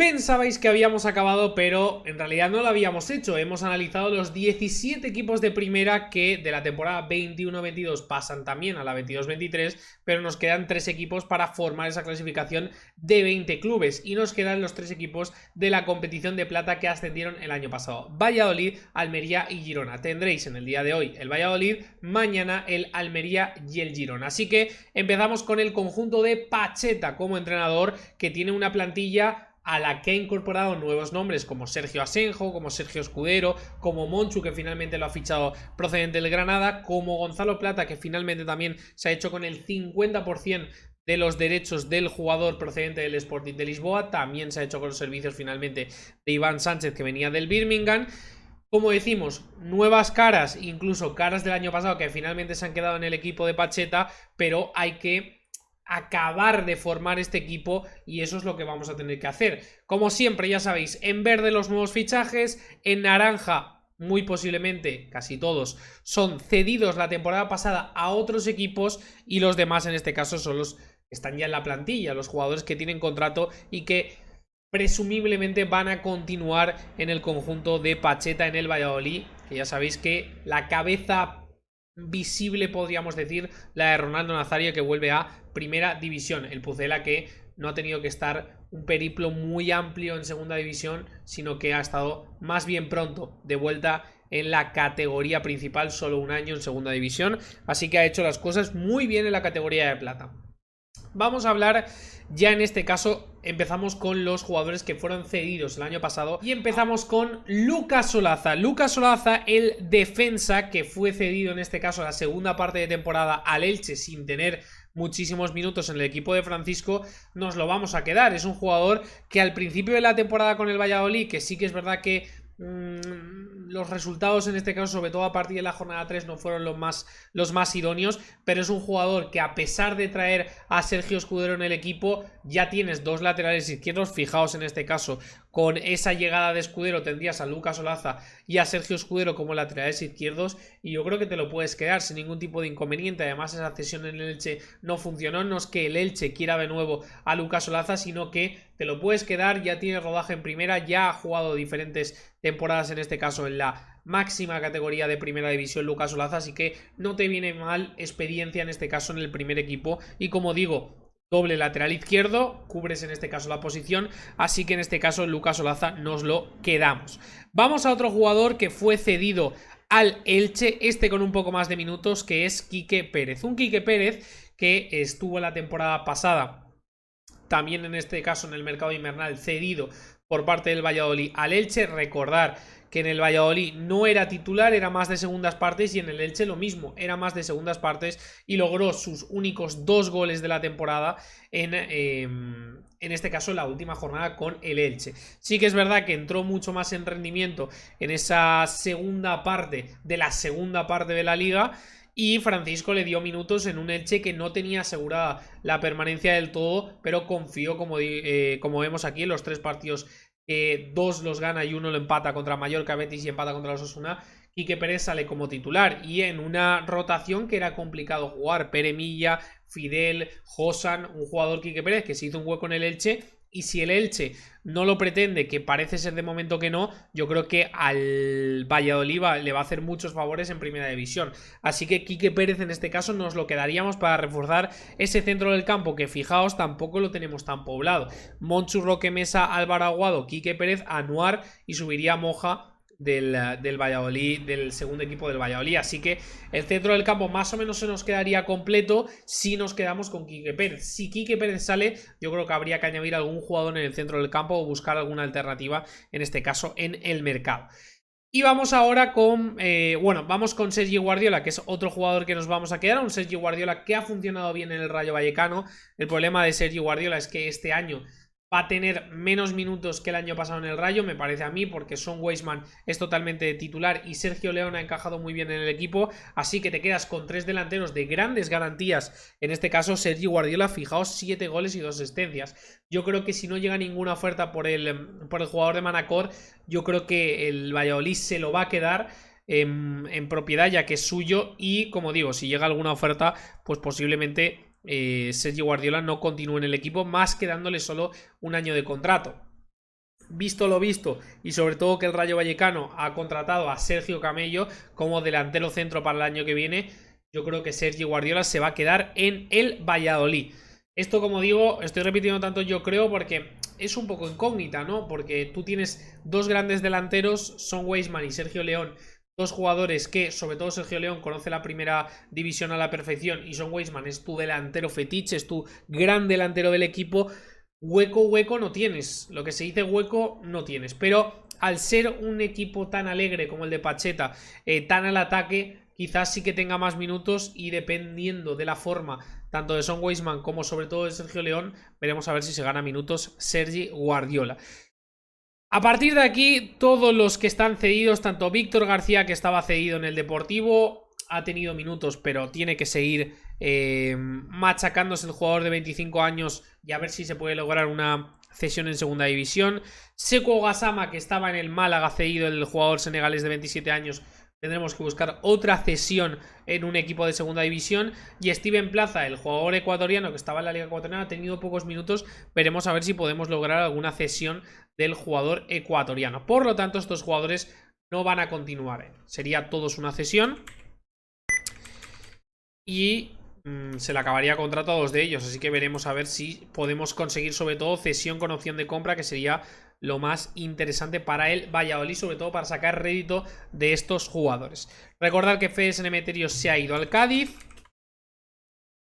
Pensabais que habíamos acabado, pero en realidad no lo habíamos hecho. Hemos analizado los 17 equipos de primera que de la temporada 21-22 pasan también a la 22-23, pero nos quedan 3 equipos para formar esa clasificación de 20 clubes y nos quedan los 3 equipos de la competición de plata que ascendieron el año pasado: Valladolid, Almería y Girona. Tendréis en el día de hoy el Valladolid, mañana el Almería y el Girona. Así que empezamos con el conjunto de Pacheta como entrenador, que tiene una plantilla a la que ha incorporado nuevos nombres como Sergio Asenjo, como Sergio Escudero, como Monchu, que finalmente lo ha fichado procedente del Granada, como Gonzalo Plata, que finalmente también se ha hecho con el 50% de los derechos del jugador procedente del Sporting de Lisboa. También se ha hecho con los servicios finalmente de Iván Sánchez, que venía del Birmingham. Como decimos, nuevas caras, incluso caras del año pasado que finalmente se han quedado en el equipo de Pacheta, pero hay que acabar de formar este equipo y eso es lo que vamos a tener que hacer. Como siempre, ya sabéis, en verde los nuevos fichajes, en naranja muy posiblemente, casi todos, son cedidos la temporada pasada a otros equipos, y los demás en este caso son los que están ya en la plantilla, los jugadores que tienen contrato y que presumiblemente van a continuar en el conjunto de Pacheta en el Valladolid, que ya sabéis que la cabeza visible, podríamos decir, la de Ronaldo Nazario, que vuelve a primera división. El Pucela, que no ha tenido que estar un periplo muy amplio en segunda división, sino que ha estado más bien pronto de vuelta en la categoría principal, solo un año en segunda división, así que ha hecho las cosas muy bien en la categoría de plata. Vamos a hablar ya en este caso, empezamos con los jugadores que fueron cedidos el año pasado y empezamos con Lucas Olaza. Lucas Olaza, el defensa que fue cedido en este caso la segunda parte de temporada al Elche sin tener muchísimos minutos en el equipo de Francisco, nos lo vamos a quedar. Es un jugador que al principio de la temporada con el Valladolid, que sí que es verdad que los resultados en este caso, sobre todo a partir de la jornada 3, no fueron los más idóneos, pero es un jugador que, a pesar de traer a Sergio Escudero en el equipo, ya tienes dos laterales izquierdos. Fijaos en este caso, con esa llegada de Escudero tendrías a Lucas Olaza y a Sergio Escudero como laterales izquierdos, y yo creo que te lo puedes quedar sin ningún tipo de inconveniente. Además, esa cesión en el Elche no funcionó, no es que el Elche quiera de nuevo a Lucas Olaza, sino que te lo puedes quedar, ya tiene rodaje en primera, ya ha jugado diferentes temporadas, en este caso en la máxima categoría de primera división Lucas Olaza, así que no te viene mal experiencia en este caso en el primer equipo. Y como digo, doble lateral izquierdo, cubres en este caso la posición, así que en este caso Lucas Olaza nos lo quedamos. Vamos a otro jugador que fue cedido al Elche, este con un poco más de minutos, que es Quique Pérez. Un Quique Pérez que estuvo la temporada pasada también, en este caso en el mercado invernal, cedido por parte del Valladolid al Elche. Recordar que en el Valladolid no era titular, era más de segundas partes, y en el Elche lo mismo, era más de segundas partes, y logró sus únicos 2 goles de la temporada en este caso la última jornada con el Elche. Sí que es verdad que entró mucho más en rendimiento en esa segunda parte de la liga, y Francisco le dio minutos en un Elche que no tenía asegurada la permanencia del todo, pero confió, como vemos aquí, en los 3 partidos, 2 los gana y 1 lo empata contra Mallorca, Betis, y empata contra los Osasuna. Quique Pérez sale como titular, y en una rotación que era complicado jugar: Pere Milla, Fidel, Josan, un jugador, Quique Pérez, que se hizo un hueco en el Elche. Y si el Elche no lo pretende, que parece ser de momento que no, yo creo que al Valladolid le va a hacer muchos favores en primera división. Así que Quique Pérez en este caso nos lo quedaríamos para reforzar ese centro del campo, que fijaos, tampoco lo tenemos tan poblado. Monchu, Roque Mesa, Álvaro Aguado, Quique Pérez, Anuar, y subiría Moja del Valladolid, del segundo equipo del Valladolid. Así que el centro del campo más o menos se nos quedaría completo si nos quedamos con Quique Pérez. Si Quique Pérez sale, yo creo que habría que añadir algún jugador en el centro del campo o buscar alguna alternativa, en este caso en el mercado. Y vamos ahora con, vamos con Sergi Guardiola, que es otro jugador que nos vamos a quedar. Un Sergi Guardiola que ha funcionado bien en el Rayo Vallecano. El problema de Sergi Guardiola es que este año va a tener menos minutos que el año pasado en el Rayo, me parece a mí, porque Son Weisman es totalmente titular y Sergio León ha encajado muy bien en el equipo, así que te quedas con 3 delanteros de grandes garantías. En este caso, Sergi Guardiola, fijaos, 7 goles y 2 asistencias. Yo creo que si no llega ninguna oferta por el jugador de Manacor, yo creo que el Valladolid se lo va a quedar en propiedad, ya que es suyo, y como digo, si llega alguna oferta, pues posiblemente Sergi Guardiola no continúe en el equipo, más que dándole solo un año de contrato. visto lo visto y sobre todo que el Rayo Vallecano ha contratado a Sergio Camello como delantero centro para el año que viene, yo creo que Sergi Guardiola se va a quedar en el Valladolid. Esto, como digo, estoy repitiendo tanto yo creo porque es un poco incógnita, ¿no? Porque tú tienes dos grandes delanteros, Son Weisman y Sergio León, dos jugadores que, sobre todo Sergio León, conoce la primera división a la perfección y Son Weisman es tu delantero fetiche, es tu gran delantero del equipo. Hueco no tienes, lo que se dice hueco no tienes, pero al ser un equipo tan alegre como el de Pacheta, tan al ataque, quizás sí que tenga más minutos y dependiendo de la forma tanto de Son Weisman como sobre todo de Sergio León, veremos a ver si se gana minutos Sergi Guardiola. A partir de aquí, todos los que están cedidos, tanto Víctor García, que estaba cedido en el Deportivo, ha tenido minutos, pero tiene que seguir machacándose el jugador de 25 años y a ver si se puede lograr una cesión en segunda división. Sekou Gassama, que estaba en el Málaga cedido, el jugador senegalés de 27 años, tendremos que buscar otra cesión en un equipo de segunda división. Y Steven Plaza, el jugador ecuatoriano que estaba en la Liga Ecuatoriana, ha tenido pocos minutos. Veremos a ver si podemos lograr alguna cesión del jugador ecuatoriano. Por lo tanto, estos jugadores no van a continuar. Sería todos una cesión. Y se le acabaría contrato a dos de ellos. Así que veremos a ver si podemos conseguir sobre todo cesión con opción de compra, que sería lo más interesante para el Valladolid, sobre todo para sacar rédito de estos jugadores. Recordad que Fede Sanemeterio se ha ido al Cádiz,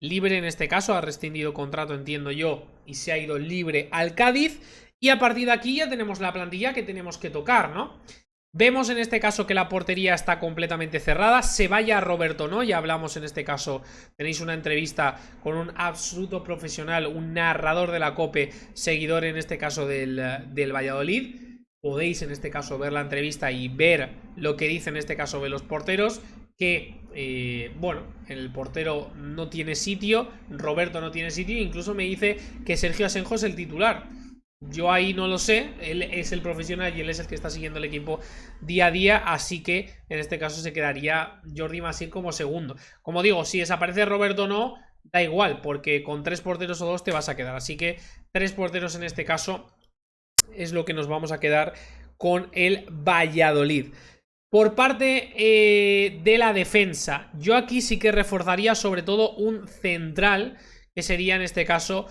libre en este caso, ha rescindido contrato, entiendo yo, y se ha ido libre al Cádiz. Y a partir de aquí ya tenemos la plantilla que tenemos que tocar, ¿no? Vemos en este caso que la portería está completamente cerrada. Se vaya Roberto, ¿no? Ya hablamos en este caso. Tenéis una entrevista con un absoluto profesional, un narrador de la COPE, seguidor en este caso del Valladolid. Podéis en este caso ver la entrevista y ver lo que dice en este caso de los porteros. Que, bueno, el portero no tiene sitio, Roberto no tiene sitio. Incluso me dice que Sergio Asenjo es el titular. Yo ahí no lo sé, él es el profesional y él es el que está siguiendo el equipo día a día, así que en este caso se quedaría Jordi Masip como segundo. Como digo, si desaparece Roberto no, da igual, porque con 3 porteros o 2 te vas a quedar. Así que 3 porteros en este caso es lo que nos vamos a quedar con el Valladolid. Por parte de la defensa, yo aquí sí que reforzaría sobre todo un central, que sería en este caso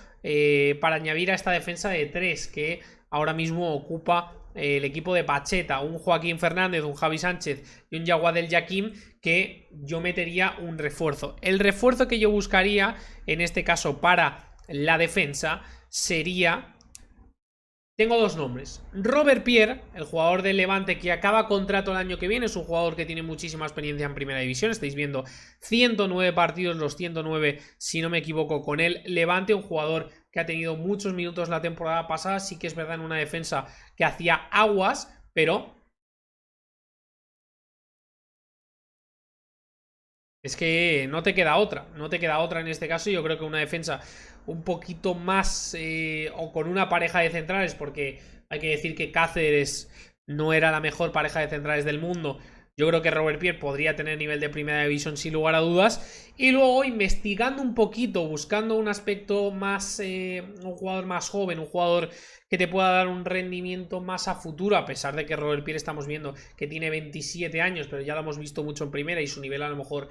para añadir a esta defensa de 3 que ahora mismo ocupa el equipo de Pacheta, un Joaquín Fernández, un Javi Sánchez y un Yaguad El Yaquim, que yo metería un refuerzo. El refuerzo que yo buscaría en este caso para la defensa sería... Tengo dos nombres. Robert Pierre, el jugador del Levante que acaba contrato el año que viene, es un jugador que tiene muchísima experiencia en primera división. Estáis viendo 109 partidos, los 109 si no me equivoco con el Levante, un jugador que ha tenido muchos minutos la temporada pasada. Sí que es verdad en una defensa que hacía aguas, pero es que no te queda otra, en este caso. Yo creo que una defensa un poquito más o con una pareja de centrales, porque hay que decir que Cáceres no era la mejor pareja de centrales del mundo. Yo creo que Robert Pierre podría tener nivel de primera división sin lugar a dudas. Y luego investigando un poquito, buscando un aspecto más, un jugador más joven, un jugador que te pueda dar un rendimiento más a futuro, a pesar de que Robert Pierre estamos viendo que tiene 27 años, pero ya lo hemos visto mucho en primera y su nivel a lo mejor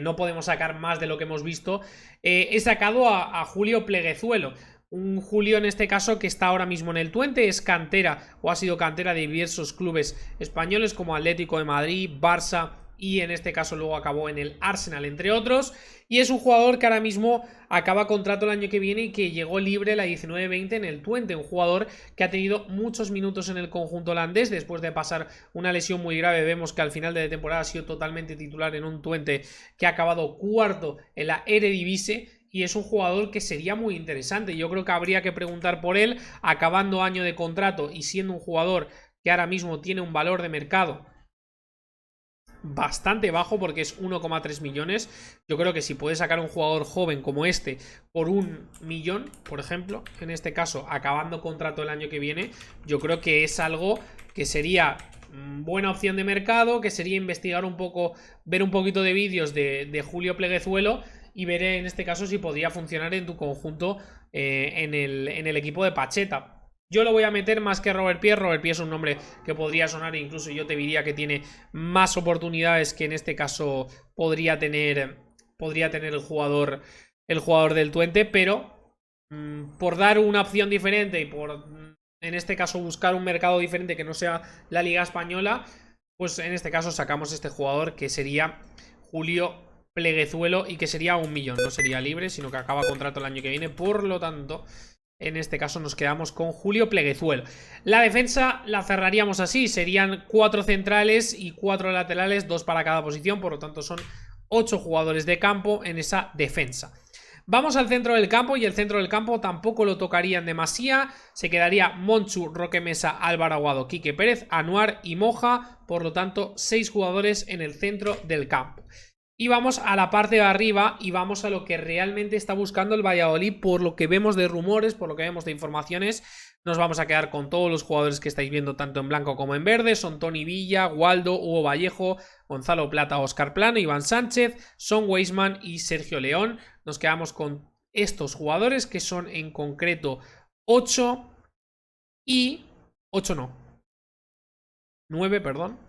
no podemos sacar más de lo que hemos visto. He sacado a Julio Pleguezuelo. Un Julio en este caso que está ahora mismo en el Twente, es cantera o ha sido cantera de diversos clubes españoles como Atlético de Madrid, Barça y en este caso luego acabó en el Arsenal, entre otros. Y es un jugador que ahora mismo acaba contrato el año que viene y que llegó libre la 19-20 en el Twente. Un jugador que ha tenido muchos minutos en el conjunto holandés después de pasar una lesión muy grave. Vemos que al final de la temporada ha sido totalmente titular en un Twente que ha acabado cuarto en la Eredivisie. Y es un jugador que sería muy interesante. Yo creo que habría que preguntar por él, acabando año de contrato y siendo un jugador que ahora mismo tiene un valor de mercado bastante bajo, porque es 1,3 millones. Yo creo que si puedes sacar un jugador joven como este por 1 millón, por ejemplo, en este caso acabando contrato el año que viene, yo creo que es algo que sería buena opción de mercado, que sería investigar un poco, ver un poquito de vídeos de Julio Pleguezuelo y veré en este caso si podría funcionar en tu conjunto en el equipo de Pacheta. Yo lo voy a meter más que Robert Pie. Robert Pie es un nombre que podría sonar, incluso yo te diría que tiene más oportunidades que en este caso podría tener el jugador del Twente, pero por dar una opción diferente y por, en este caso, buscar un mercado diferente que no sea la Liga Española, pues en este caso sacamos este jugador que sería Julio Pleguezuelo y que sería 1 millón, no sería libre, sino que acaba contrato el año que viene, por lo tanto, en este caso nos quedamos con Julio Pleguezuelo. La defensa la cerraríamos así, serían 4 centrales y 4 laterales, 2 para cada posición, por lo tanto son 8 jugadores de campo en esa defensa. Vamos al centro del campo, y el centro del campo tampoco lo tocarían demasiado. Se quedaría Monchu, Roque Mesa, Álvaro Aguado, Quique Pérez, Anuar y Moja. Por lo tanto, 6 jugadores en el centro del campo. Y vamos a la parte de arriba y vamos a lo que realmente está buscando el Valladolid. Por lo que vemos de rumores, por lo que vemos de informaciones, nos vamos a quedar con todos los jugadores que estáis viendo tanto en blanco como en verde. Son Tony Villa, Waldo, Hugo Vallejo, Gonzalo Plata, Óscar Plano, Iván Sánchez, Son Weisman y Sergio León. Nos quedamos con estos jugadores, que son en concreto 8 y... 8 no. 9, perdón.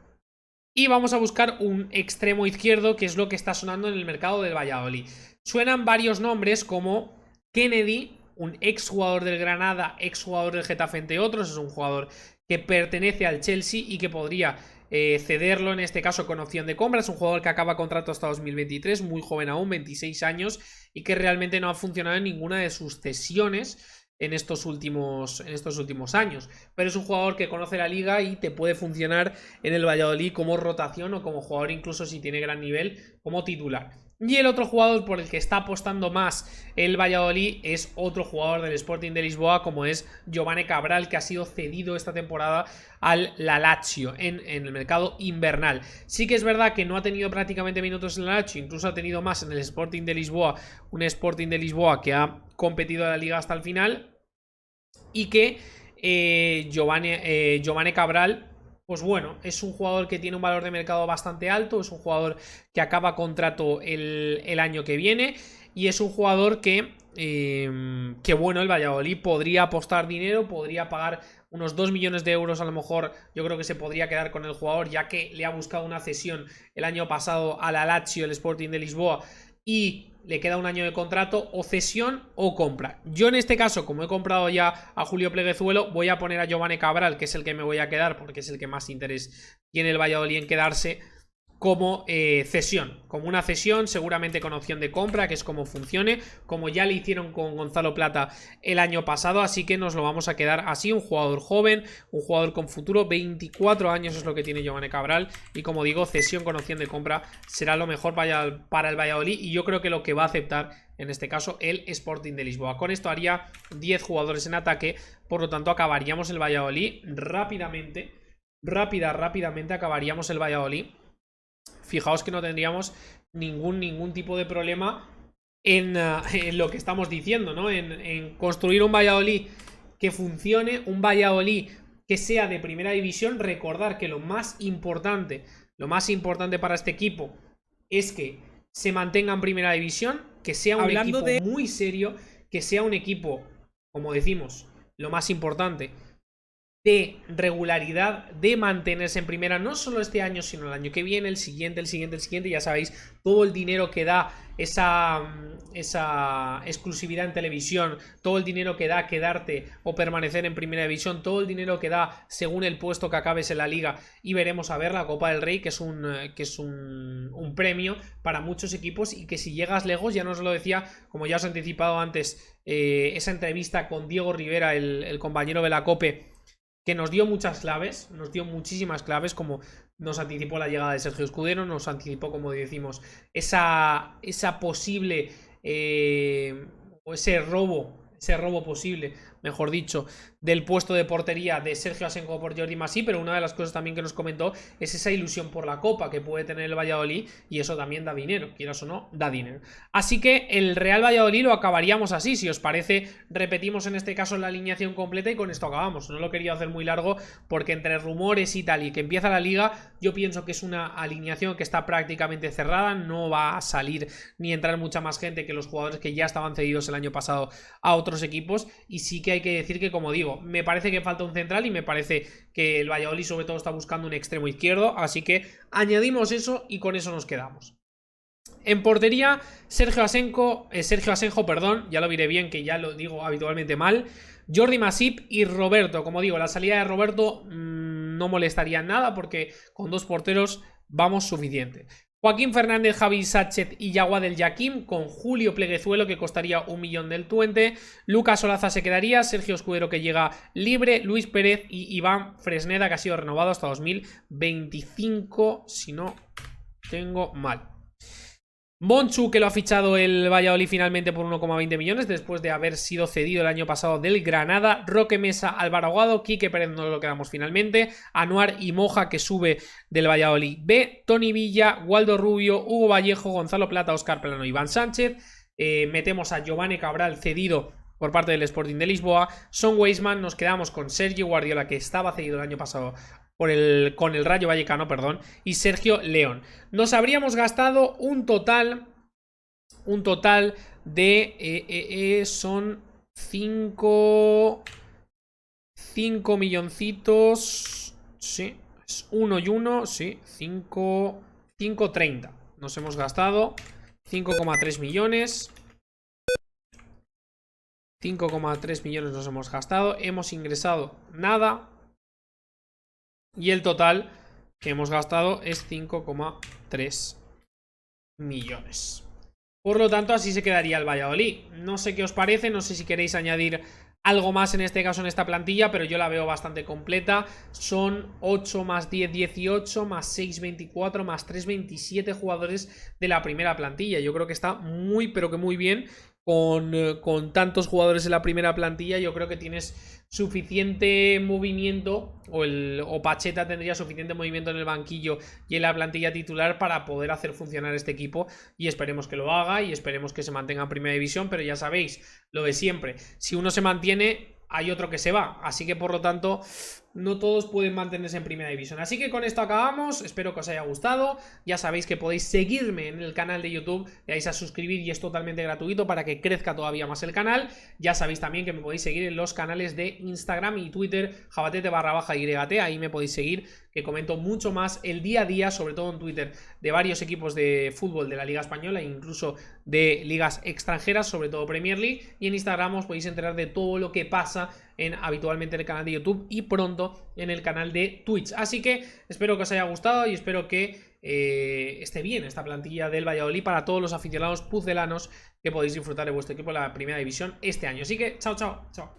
Y vamos a buscar un extremo izquierdo, que es lo que está sonando en el mercado del Valladolid. Suenan varios nombres como Kennedy, un exjugador del Granada, exjugador del Getafe, entre otros. Es un jugador que pertenece al Chelsea y que podría cederlo, en este caso con opción de compra. Es un jugador que acaba contrato hasta 2023, muy joven aún, 26 años, y que realmente no ha funcionado en ninguna de sus cesiones en estos últimos años, pero es un jugador que conoce la liga y te puede funcionar en el Valladolid como rotación o como jugador, incluso si tiene gran nivel, como titular. Y el otro jugador por el que está apostando más el Valladolid es otro jugador del Sporting de Lisboa, como es Giovane Cabral, que ha sido cedido esta temporada al Lazio en el mercado invernal. Sí que es verdad que no ha tenido prácticamente minutos en el Lazio, incluso ha tenido más en el Sporting de Lisboa, un Sporting de Lisboa que ha competido en la liga hasta el final, y que Giovane Cabral, pues bueno, es un jugador que tiene un valor de mercado bastante alto, es un jugador que acaba contrato el año que viene, y es un jugador que bueno, el Valladolid podría apostar dinero, podría pagar unos 2 millones de euros, a lo mejor. Yo creo que se podría quedar con el jugador, ya que le ha buscado una cesión el año pasado al Lazio, el Sporting de Lisboa, y le queda un año de contrato, o cesión o compra. Yo en este caso, como he comprado ya a Julio Pleguezuelo, voy a poner a Giovane Cabral, que es el que me voy a quedar, porque es el que más interés tiene el Valladolid en quedarse, como cesión, como una cesión, seguramente con opción de compra, que es como funcione, como ya le hicieron con Gonzalo Plata el año pasado. Así que nos lo vamos a quedar así, un jugador joven, un jugador con futuro, 24 años es lo que tiene Giovane Cabral, y como digo, cesión con opción de compra será lo mejor para el Valladolid, y yo creo que lo que va a aceptar en este caso el Sporting de Lisboa. Con esto haría 10 jugadores en ataque, por lo tanto acabaríamos el Valladolid rápidamente acabaríamos el Valladolid. Fijaos que no tendríamos ningún tipo de problema en lo que estamos diciendo, ¿no? En construir un Valladolid que funcione, un Valladolid que sea de primera división. Recordar que lo más importante para este equipo es que se mantenga en primera división, que sea un equipo muy serio, que sea un equipo, como decimos, lo más importante, de regularidad, de mantenerse en primera, no solo este año, sino el año que viene, el siguiente, ya sabéis, todo el dinero que da esa exclusividad en televisión, todo el dinero que da quedarte o permanecer en primera división, todo el dinero que da según el puesto que acabes en la liga, y veremos a ver la Copa del Rey, que es un premio para muchos equipos, y que si llegas lejos, ya nos lo decía, como ya os he anticipado antes, esa entrevista con Diego Rivera, el compañero de la COPE, que nos dio muchas claves, nos dio muchísimas claves, como nos anticipó la llegada de Sergio Escudero, nos anticipó, como decimos, esa posible, o ese robo posible, mejor dicho, del puesto de portería de Sergio Asenjo por Jordi Masí. Pero una de las cosas también que nos comentó es esa ilusión por la Copa que puede tener el Valladolid, y eso también da dinero, quieras o no, da dinero. Así que el Real Valladolid lo acabaríamos así. Si os parece, repetimos en este caso la alineación completa y con esto acabamos. No lo quería hacer muy largo, porque entre rumores y tal, y que empieza la liga, yo pienso que es una alineación que está prácticamente cerrada. No va a salir ni entrar mucha más gente que los jugadores que ya estaban cedidos el año pasado a otros equipos, y sí que hay que decir que, como digo, me parece que falta un central y me parece que el Valladolid sobre todo está buscando un extremo izquierdo, así que añadimos eso y con eso nos quedamos. En portería, Sergio Asenjo, perdón, ya lo diré bien, que ya lo digo habitualmente mal. Jordi Masip y Roberto. Como digo, la salida de Roberto no molestaría nada porque con 2 porteros vamos suficiente. Joaquín Fernández, Javi Sánchez y Yaguá del Yaquim, con Julio Pleguezuelo, que costaría 1 millón del Twente. Lucas Olaza se quedaría, Sergio Escudero, que llega libre, Luis Pérez y Iván Fresneda, que ha sido renovado hasta 2025, si no tengo mal. Monchu, que lo ha fichado el Valladolid finalmente por 1,20 millones después de haber sido cedido el año pasado del Granada. Roque Mesa, Álvaro Aguado, Quique Pérez no lo quedamos finalmente, Anuar y Moja, que sube del Valladolid B, Tony Villa, Waldo Rubio, Hugo Vallejo, Gonzalo Plata, Óscar Plano, Iván Sánchez. Metemos a Giovanni Cabral cedido por parte del Sporting de Lisboa. Son Weisman, nos quedamos con Sergio Guardiola, que estaba cedido el año pasado con el Rayo Vallecano, perdón, y Sergio León. Nos habríamos gastado un total de son 5 milloncitos, sí, es 1 y 1, sí, 5,30 nos hemos gastado, 5,3 millones. 5,3 millones nos hemos gastado, hemos ingresado nada. Y el total que hemos gastado es 5,3 millones. Por lo tanto, así se quedaría el Valladolid. No sé qué os parece, no sé si queréis añadir algo más en este caso en esta plantilla, pero yo la veo bastante completa. Son 8 más 10, 18, más 6, 24, más 3, 27 jugadores de la primera plantilla. Yo creo que está muy, pero que muy bien. Con tantos jugadores en la primera plantilla, yo creo que tienes suficiente movimiento, o Pacheta tendría suficiente movimiento en el banquillo y en la plantilla titular para poder hacer funcionar este equipo, y esperemos que lo haga y esperemos que se mantenga en primera división. Pero ya sabéis, lo de siempre, si uno se mantiene, hay otro que se va, así que por lo tanto no todos pueden mantenerse en primera división. Así que con esto acabamos, espero que os haya gustado. Ya sabéis que podéis seguirme en el canal de YouTube, le dais a suscribir y es totalmente gratuito para que crezca todavía más el canal. Ya sabéis también que me podéis seguir en los canales de Instagram y Twitter, jabatete_YT, ahí me podéis seguir, que comento mucho más el día a día, sobre todo en Twitter, de varios equipos de fútbol de la Liga Española e incluso de ligas extranjeras, sobre todo Premier League. Y en Instagram os podéis enterar de todo lo que pasa habitualmente en el canal de YouTube y pronto en el canal de Twitch. Así que espero que os haya gustado y espero que esté bien esta plantilla del Valladolid para todos los aficionados pucelanos, que podéis disfrutar de vuestro equipo en la primera división este año. Así que chao, chao, chao.